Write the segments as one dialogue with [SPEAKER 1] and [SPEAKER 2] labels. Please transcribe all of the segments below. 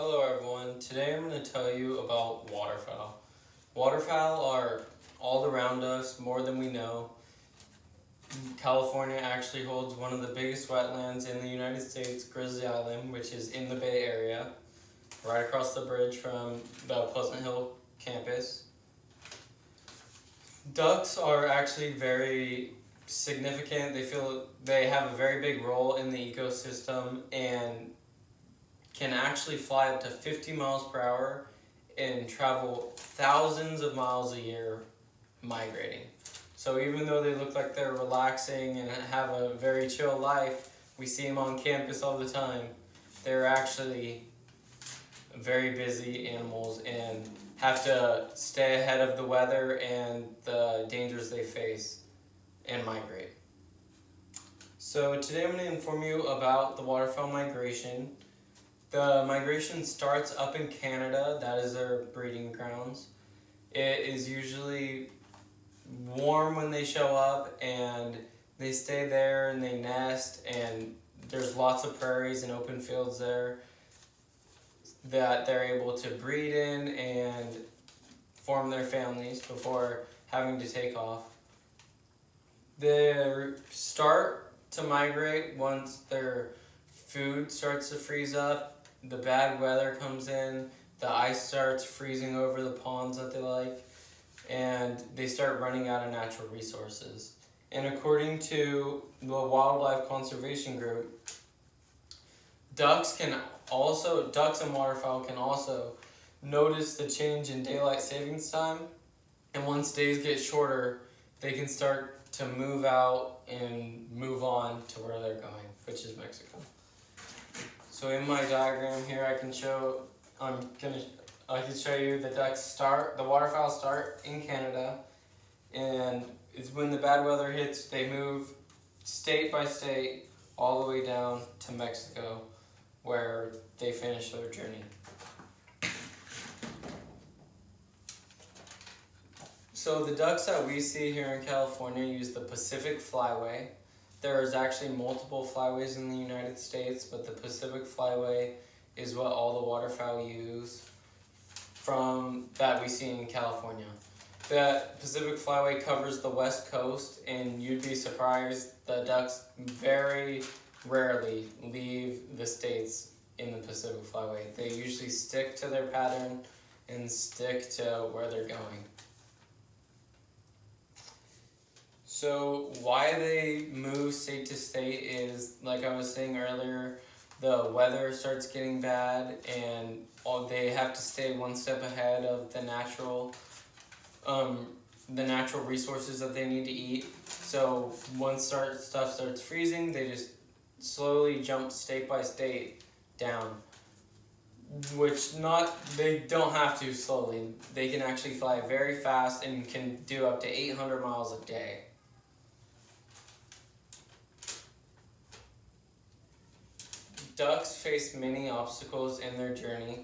[SPEAKER 1] Hello everyone, today I'm going to tell you about waterfowl. Waterfowl are all around us more than we know. California actually holds one of the biggest wetlands in the United States, Grizzly Island, which is in the Bay Area, right across the bridge from the Pleasant Hill campus. Ducks are actually very significant. They have a very big role in the ecosystem and can actually fly up to 50 miles per hour and travel thousands of miles a year migrating. So even though they look like they're relaxing and have a very chill life, we see them on campus all the time, they're actually very busy animals and have to stay ahead of the weather and the dangers they face and migrate. So today I'm going to inform you about the waterfowl migration. The migration starts up in Canada, that is their breeding grounds. It is usually warm when they show up and they stay there and they nest, and there's lots of prairies and open fields there that they're able to breed in and form their families before having to take off. They start to migrate once their food starts to freeze up. The bad weather comes in, the ice starts freezing over the ponds that they like, and they start running out of natural resources. And according to the Wildlife Conservation Group, ducks and waterfowl can also notice the change in daylight savings time, and once days get shorter, they can start to move out and move on to where they're going, which is Mexico. So in my diagram here, I can show you the waterfowl start in Canada, and it's when the bad weather hits, they move state by state all the way down to Mexico, where they finish their journey. So the ducks that we see here in California use the Pacific Flyway. There's actually multiple flyways in the United States, but the Pacific Flyway is what all the waterfowl use that we see in California. The Pacific Flyway covers the West Coast, and you'd be surprised the ducks very rarely leave the states in the Pacific Flyway. They usually stick to their pattern and stick to where they're going. So why they move state to state is, like I was saying earlier, the weather starts getting bad and they have to stay one step ahead of the natural resources that they need to eat. So once stuff starts freezing, they just slowly jump state by state down. They don't have to slowly. They can actually fly very fast and can do up to 800 miles a day. Ducks face many obstacles in their journey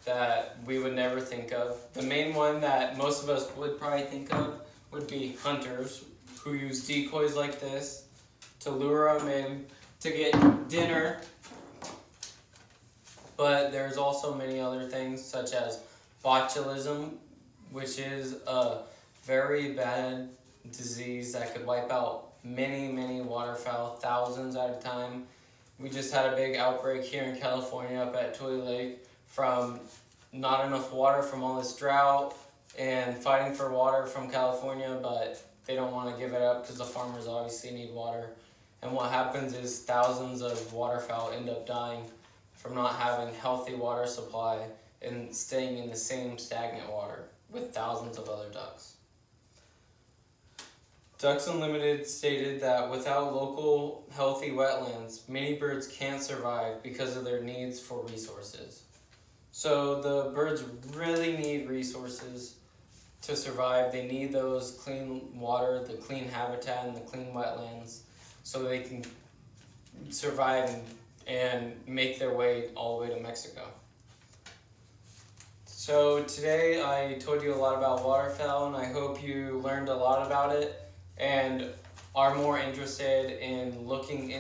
[SPEAKER 1] that we would never think of. The main one that most of us would probably think of would be hunters, who use decoys like this to lure them in to get dinner. But there's also many other things, such as botulism, which is a very bad disease that could wipe out many waterfowl, thousands at a time. We just had a big outbreak here in California up at Toy Lake from not enough water from all this drought and fighting for water from California, but they don't want to give it up because the farmers obviously need water. And what happens is thousands of waterfowl end up dying from not having healthy water supply and staying in the same stagnant water with thousands of other ducks. Ducks Unlimited stated that without local healthy wetlands, many birds can't survive because of their needs for resources. So the birds really need resources to survive. They need those clean water, the clean habitat, and the clean wetlands so they can survive and make their way all the way to Mexico. So today I told you a lot about waterfowl, and I hope you learned a lot about it and are more interested in looking into